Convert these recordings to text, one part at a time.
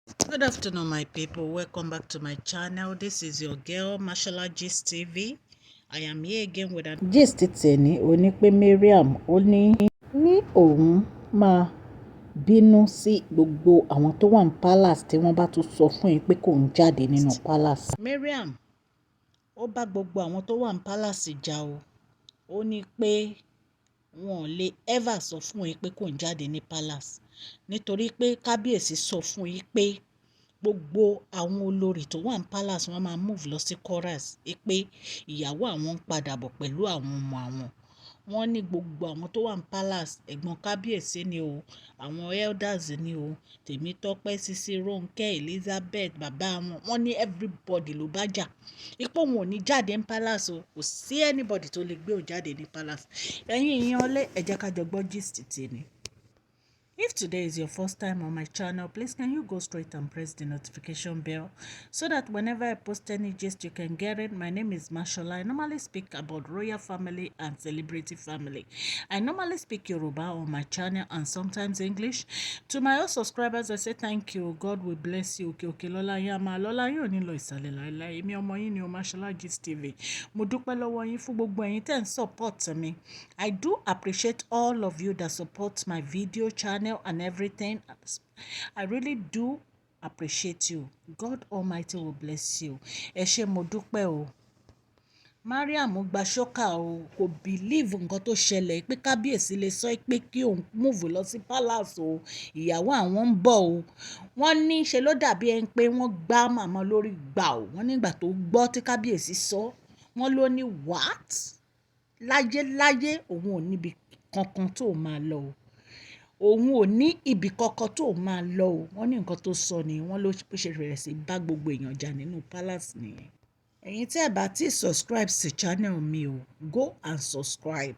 Good afternoon, my people. Welcome back to my channel. This is your girl, Mashallah Gist TV. I am here again with an gist tẹ̀ní ó ní pé Mariam ó ní òun máa bínú sí gbogbo àwọn tó wà ní palace tí wọ́n bá tún sọ fún yín pé kò ń jáde nínú palace. Miriam. Ó bá gbogbo àwọn tó wà ní palace jà o. Ó ní pé wọn ò lè ever sọ fún yín pé kò ń jáde ní palace nítorí pé kábíyèsí sọ fún yín pé gbogbo àwọn olórí tó wà ní palace wọ́n máa move lọ sí chorus pé ìyàwó àwọn ń padà bọ̀ pẹ̀lú àwọn ọmọ àwọn. Wọ́n ní gbogbo àwọn tó wà ní palace ẹ̀gbọ́n kábíyèsí ni o, àwọn elders ni o, Tèmítọ́pẹ́, Sisi, Rónkẹ́, Elizabeth, bàbá wọn. Wọ́n ní everybody ló bá jà. Ipò wọn ò ní jáde ní palace o, kò sí anybody tó lè gbé òun jáde ní palace. Ẹ̀yin èèyàn lé ẹ jẹ́ ká jọ gbọ́ gist tèmi. If today is your first time on my channel, please can you go straight and press the notification bell so that whenever I post any gist you can get it. My name is Mashallah. I normally speak about royal family and celebrity family. I normally speak Yoruba on my channel and sometimes English. To my old subscribers, I say thank you. God will bless you. Okay, Lola Yama, Lola yóò ní lọ ìsàlẹ̀ láíláí. Èmi ọmọ yín ni o, Mashallah Gist TV. Mo dúpẹ́ lọ́wọ́ yín fún gbogbo ẹ̀yin tẹ́ ń support mi. I do appreciate all of you that support my video channel and everything. I really do appreciate you. God Almighty will bless you. Ẹ ṣé mo dúpẹ́ o. Mariam gba ṣọ́kà o, kò believe nǹkan tó ṣẹlẹ̀ pé kábíyèsí lè sọ pé kí òun move lọ sí palace o, ìyàwó àwọn ń bọ̀ o. Wọ́n ní ṣe ló dàbí ẹni pé wọ́n gbá màmá lórí gbà o. Wọ́n nígbà tó gbọ́ tí kábíyèsí sọ, wọ́n ló ní what? Láyé òun ò níbi kankan tó máa lọ o. Òun ò ní ibì kankan tó máa lọ o. Wọ́n ní nǹkan tó sọ ni wọ́n ló ṣe bẹ̀rẹ̀ sí bá gbogbo èèyàn jà nínú palace nìyẹn. Ẹ̀yin tí ẹ bá ti subscribe sí channel mi o, go and subscribe.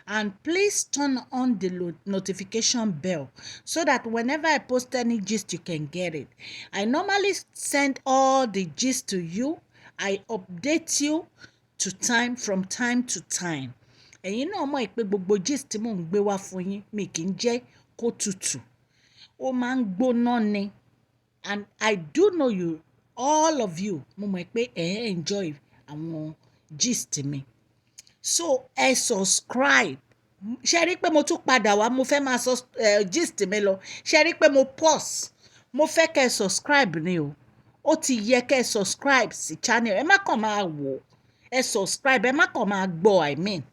And please turn on the notification bell so that whenever I post any gist you can get it. I normally send all the gist to you. I update you from time to time. Ẹ̀yin náà mọ̀ pé gbogbo gist tí mò ń gbé wá fún yín mi kì í jẹ́ kó tutù. Ó máa ń gbóná ni. And I do know you, all of you, mo mọ̀ pé enjoy àwọn gist mi. So ẹ subscribe. Ṣé rí pé mo tún padà wá, mo fẹ́ máa sọ gist mi lọ. Ṣé rí pé mo pause. Mo fẹ́ kẹ́ subscribe ni o. Ó ti yẹ kẹ́ subscribe sí channel. Ẹ má kàn máa wò. Ẹ subscribe, ẹ má kàn máa gbọ́, I mean.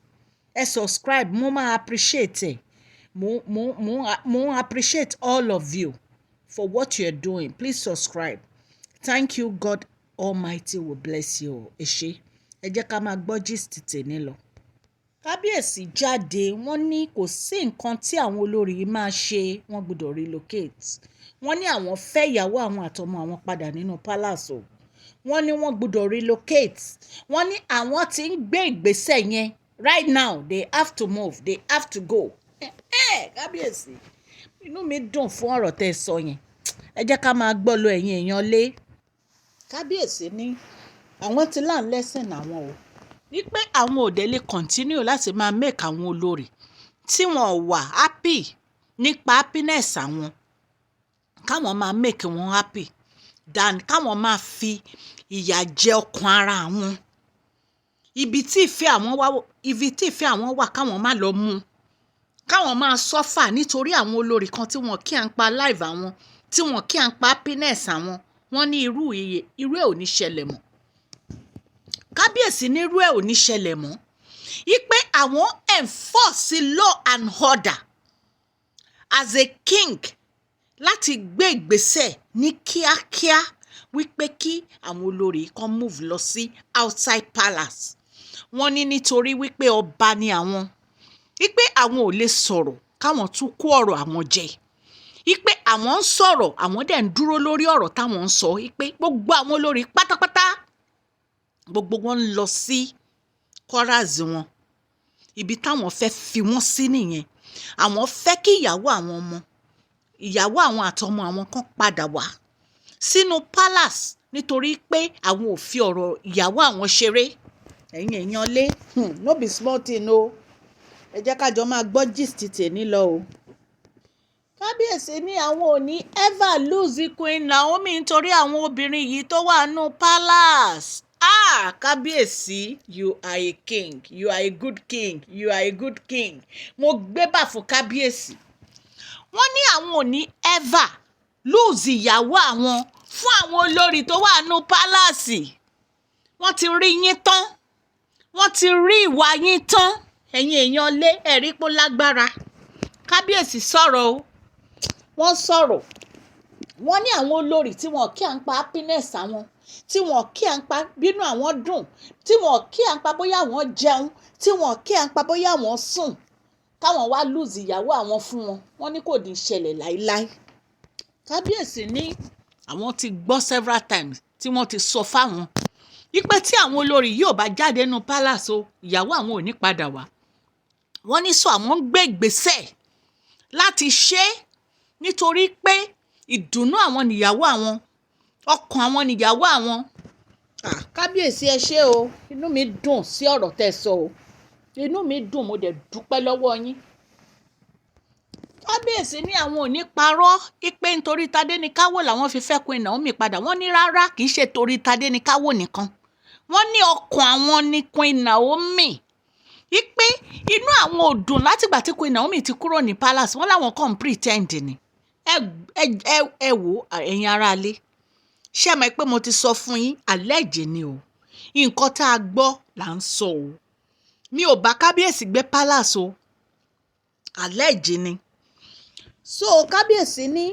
Ẹ subscribe, mo máa appreciate ẹ. Mo appreciate all of you for what you're doing. Please subscribe. Thank you. God Almighty will bless you. Ẹ ṣé. Ẹ jẹ́ ká máa gbọ́ gist tèmi lọ. Kábíyèsí jáde, wọ́n ní kò sí nǹkan tí àwọn olórí yìí máa ṣe, wọ́n gbọ́dọ̀ relocate. Wọ́n ní àwọn fẹ́ ìyàwó àwọn àtọmọ àwọn padà nínú palace o. Wọ́n ní wọ́n gbọ́dọ̀ relocate. Wọ́n ní àwọn tí ń gbé ìgbésẹ̀ yẹn. Right now, they have to move. They have to go. Kábíyèsí, inú mi dùn fún ọ̀rọ̀ tẹ́ ẹ sọ yẹn. Ẹ jẹ́ ká máa gbọ́ lọ ẹ̀yin èèyàn lé. Kábíyèsí ní àwọn ti learn lesson àwọn o. Wípé àwọn ò dẹ̀ lè continue láti máa make àwọn olórí tí wọn wà happy nípa happiness àwọn. Káwọn máa make wọn happy than káwọn máa fi ìyà jẹ ọkàn ara wọn. Ibi tí ìfẹ́ àwọn wà káwọn má lọ mú. Káwọn máa suffer nítorí àwọn olórí kan tí wọn kí à ń pa life àwọn, tí wọn kí à ń pa happiness àwọn. Wọ́n ní irú ẹ̀ ò ní ṣẹlẹ̀ mọ́. Kábíyèsí ní irú ẹ̀ ò ní ṣẹlẹ̀ mọ́. Ipe àwọn enforce law and order as a king láti gbé ìgbésẹ̀ ní kíákíá wípé kí àwọn olórí kan move lọ sí outside palace. Wọ́n ní nítorí wípé ọba ni àwọn. Wípé àwọn ò lè sọ̀rọ̀ káwọn tún kó ọ̀rọ̀ àwọn jẹ. Wípé àwọn ń sọ̀rọ̀, àwọn dẹ̀ ń dúró lórí ọ̀rọ̀ táwọn ń sọ. Wípé gbogbo àwọn olórí pátápátá gbogbo wọn ń lọ sí chorus wọn. Ibi táwọn fẹ́ fi wọ́n sí nìyẹn. Àwọn fẹ́ kí ìyàwó àwọn àtọmọ àwọn kan padà wá sínú palace nítorí pé àwọn ò fi ọ̀rọ̀ ìyàwó àwọn ṣeré. Ẹ̀yin èèyàn lé, no be small thing o. Ẹ jẹ́ ká jọ máa gbọ́ gist tèmi lọ o. kábíyèsí ní àwọn ò ní ever lose Queen Naomi nítorí àwọn obìnrin yìí tó wà nù palace. Kábíyèsí, you are a king, you are a good king, you are a good king. Mo gbé bà fún kábíyèsí. Wọ́n ní àwọn ò ní ever lose ìyàwó àwọn fún àwọn olórí tó wà nù palace. Wọ́n ti rí yín tán, wọ́n ti rí ìwà yín tán. Ẹ̀yin èèyàn lé ẹ̀rí pó lágbára. Kábíyèsí sọ̀rọ̀ o, wọ́n sọ̀rọ̀. Wọ́n ní àwọn olórí tí wọ́n kí à ń pa happiness àwọn, tí wọ́n kí à ń pa bínú àwọn dùn, tí wọ́n kí à ń pa bóyá àwọn jẹun, tí wọ́n kí à ń pa bóyá àwọn sùn, káwọn wá lose ìyàwó àwọn fún wọn. Wọ́n ní kò ní ṣẹlẹ̀ láíláí. Kábíyèsí ní àwọn ti gbọ́ several times tí wọ́n ti sọ fáwọn wípé tí àwọn olórí yóò bá jáde nínú palace o, ìyàwó àwọn ò ní padà wá. Wọ́n ní sọ àwọn ń gbé ìgbésẹ̀ láti ṣe é nítorí pé ìdùnnú àwọn nìyàwó àwọn, ọkàn àwọn nìyàwó àwọn. Kábíyèsí ẹ ṣé o, inú mi dùn sí ọ̀rọ̀ tẹ́ sọ o, inú mi dùn, mo dẹ̀ dúpẹ́ lọ́wọ́ yín. Kábíyèsí ní àwọn ò ní parọ́ pé nítorí Tadéníkáwò làwọn fi fẹ́ Queen Naomi padà. Wọ́n ní rárá, kì í ṣe torí Tadéníkáwò nìkan. Wọ́n ní ọkàn àwọn ní Queen Naomi, wípé inú àwọn ò dùn látìgbà tí Queen Naomi ti kúrò ní palace. Wọ́n láwọn kàn ń pretend ni. ẹ wò ẹ̀yin aráalé, ṣé ẹ mọ̀ pé mo ti sọ fún yín àlẹ́jì ni o, nǹkan tá a gbọ́ là ń sọ o. Mi ò bá kábíyèsí gbé palace o, àlẹ́jì ni. So kábíyèsí ní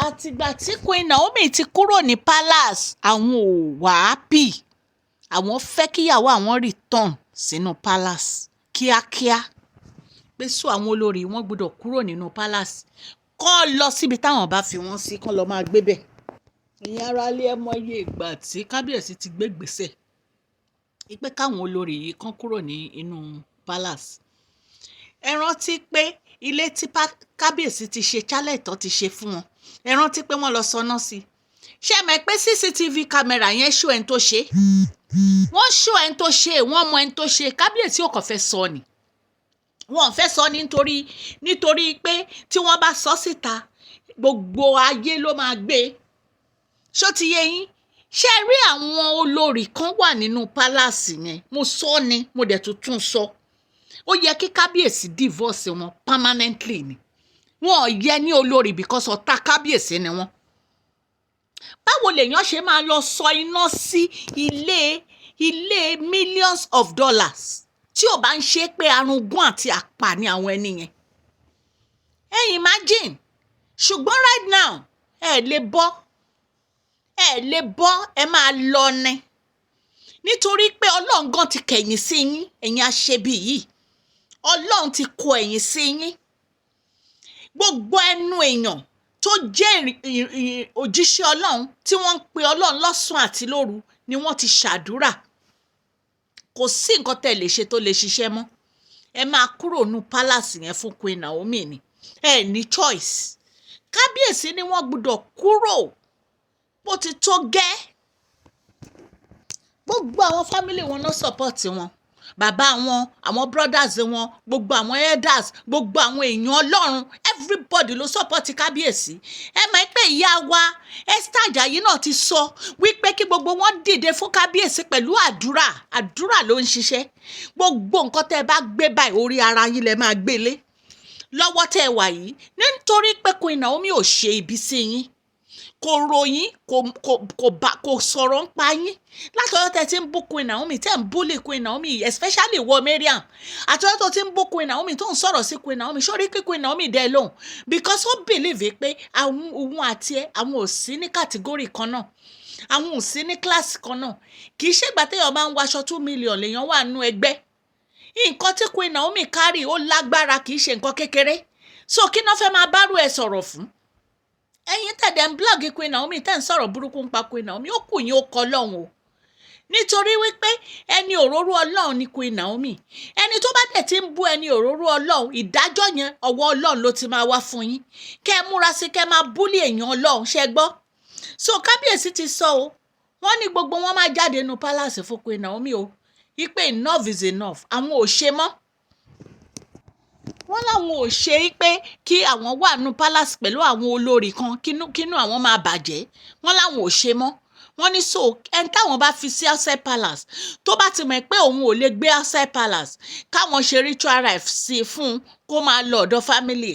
àtìgbà tí Queen Naomi ti kúrò ní palace, àwọn ò wá happy. Àwọn fẹ́ kíyàwó àwọn return sínú palace kíákíá, pé so àwọn olórí wọn gbọ́dọ̀ kúrò nínú palace, kán lọ síbi táwọn bá fi wọ́n sí, kán lọ máa gbé bẹ̀. Ẹ̀yin aráalé, ẹ mọ iye ìgbà tí kábíyèsí ti gbé gbèsè pé káwọn olórí yìí kán kúrò ní inú palace. Ẹ rántí pé ilé tí kábíyèsí ti ṣe chálẹ̀ tán ti ṣe fún wọn, ẹ rántí pé wọ́n lọ sọná sí i. Ṣé ẹ mọ̀ pé CCTV camera yẹn ṣó ẹni tó ṣe, wọ́n ṣó ẹni tó ṣe, wọ́n mọ ẹni tó ṣe. Kábíyèsí ò kàn fẹ́ sọ ni, wọ́n fẹ́ sọ nítorí pé tí wọ́n bá sọ síta gbogbo ayé ló máa gbé. Ṣó ti yé yín? Ṣé ẹ rí àwọn olórí kan wà nínú palace yẹn? Mo sọ ni, mo dẹ̀ tún sọ. Ó yẹ kí kábíyèsí divorce wọn permanently ni. Wọn ò yẹ ní olórí because ọ̀tá kábíyèsí ni wọ́n. Báwo lèèyàn ṣe máa lọ sọ iná sí ilé millions of dollars tí ò bá ń ṣe pé arúgún àti àpà ni àwọn ẹni yẹn? Imagine. Ṣùgbọ́n right now ẹ lè bọ́, ẹ máa lọ ni, nítorí pé ọlọ́run gan ti kẹ̀yìn sí yín, ẹ̀yin aṣebi yìí. Ọlọ́run ti kọ ẹ̀yìn sí yín. Gbogbo ẹnu èèyàn tó jẹ́ òjíṣẹ́ ọlọ́run tí wọ́n ń pe ọlọ́run lọ́sàn-án àti lóru ni wọ́n ti ṣàdúrà. Kò sí nǹkan tẹ́ lè ṣe tó lè ṣiṣẹ́ mọ́. Ẹ máa kúrò nínú palace yẹn fún Queen Naomi ni. Ẹ ní choice. Kábíyèsí ni wọ́n gbọ́dọ̀ kúrò bó ti tó gẹ́. Gbogbo àwọn family wọn náà support wọn, bàbá wọn, àwọn brothers wọn, gbogbo àwọn elders, gbogbo àwọn èèyàn ọlọ́run, everybody ló support kábíyèsí. Ẹ mọ̀ pé ìyá wa Esther Ajayi náà ti sọ wípé kí gbogbo wọn dìde fún kábíyèsí pẹ̀lú àdúrà ló ń ṣiṣẹ́. Gbogbo nǹkan tẹ́ ẹ bá gbé báyìí orí ara yín lẹ máa gbélé lọ́wọ́ tẹ́ ẹ wà yìí, nítorí pé Queen Naomi ò ṣe ibi sí yín, kò ròyìn, kò sọ̀rọ̀ ń pa yín. Látọ̀dọ̀ tẹ́ ti ń bú Queen Naomi, tẹ́ ń bully Queen Naomi, especially wọ Miriam. Àtọ̀dọ̀ tó ti ń bú Queen Naomi, tó ń sọ̀rọ̀ sí Queen Naomi, sórí kí Queen Naomi dẹ́ lóhùn, because ó believe pé òun àti ẹ, àwọn ò sí ní category kan náà, àwọn ò sí ní class kan náà. Kì í ṣègbà téèyàn máa ń waṣọ 2 million lèèyàn wà nínú ẹgbẹ́. Nǹkan tí Queen Naomi carry ó lágbára, kì í ṣe nǹkan kékeré. So kí náà fẹ́ máa bárò ẹ sọ̀rọ̀ fún? Ẹ̀yin tẹ̀dẹ̀ ń blog Queen Naomi, tẹ̀ ń sọ̀rọ̀ burúkú ń pa Queen Naomi, ó kù yín ó kọ lọ́hùn o. Nítorí wípé ẹni òróró ọlọ́run ni Queen Naomi. Ẹni tó bá dẹ̀ ti ń bú ẹni òróró ọlọ́run, ìdájọ́ yẹn ọwọ́ ọlọ́run ló ti máa wá fún yín. Kẹ́ ẹ múra sí kẹ́ ẹ máa búlì èèyàn ọlọ́run, ṣẹ gbọ́? So kábíyèsí ti sọ o, wọ́n ní gbogbo wọn máa jáde nínú palace fún Queen Naomi o, wípé enough is enough, àwọn ò ṣe mọ́. wọ́n láwọn ò ṣe é pé kí àwọn wà nù palace pẹ̀lú àwọn olórí kan kínú àwọn máa bàjẹ́, wọ́n láwọn ò ṣe mọ́. Wọ́n ní so ẹni táwọn bá fi sí outside palace tó bá ti mọ̀ pé òun ò lè gbé outside palace, káwọn ṣe ritual rites sí fún un kó máa lọ ọ̀dọ̀ family.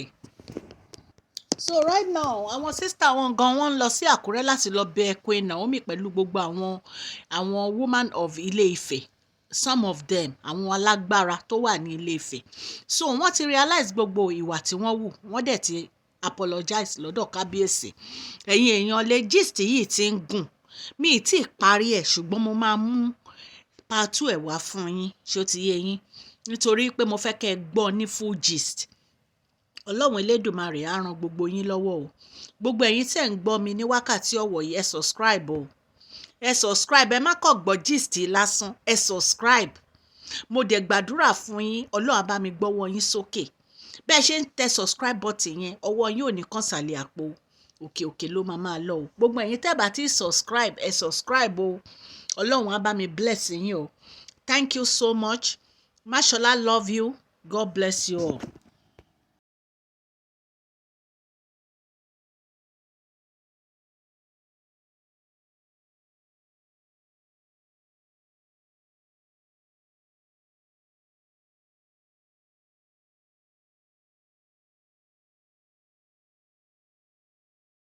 So right now àwọn sister wọn gan wọ́n ń lọ sí Àkúrẹ́ láti lọ bẹ Queen Naomi pẹ̀lú gbogbo àwọn woman of Ilé Ifẹ̀, some of them àwọn alágbára tó wà ní Ilé Ifẹ̀. So wọ́n ti realize gbogbo ìwà tí wọ́n wù, wọ́n dẹ̀ ti apologize lọ́dọ̀ kábíyèsí. Ẹ̀yin èèyàn lè gist yìí ti ń gùn, mi ì tí ì parí ẹ̀ ṣùgbọ́n mo máa mú part 2 ẹ̀ wá fún yín, ṣó ti yé yín, nítorí pé mo fẹ́ kẹ́ ẹ gbọ́ ní full gist. Ọlọ́run Elédùmarè á ran gbogbo yín lọ́wọ́ o. Gbogbo ẹ̀yin tẹ́ ń gbọ́ mi ní wákàtí ọ̀wọ̀ yìí, ẹ subscribe o. Ẹ subscribe, ẹ má kàn gbọ́ gist lásán, ẹ subscribe. Mo dẹ̀ gbàdúrà fún yín, Ọlọ́run á bá mi gbọ́wọ́ yín sókè. Bẹ́ẹ̀ ṣe ń tẹ subscribe button yẹn, ọwọ́ yín ò ní kàn sàlẹ̀ àpò, òkè òkè ló máa lọ o. Gbogbo ẹ̀yin tẹ́ bá ti subscribe, ẹ subscribe o. Ọlọ́run á bá mi bless yín o. Thank you so much. Mashola love you. God bless you all.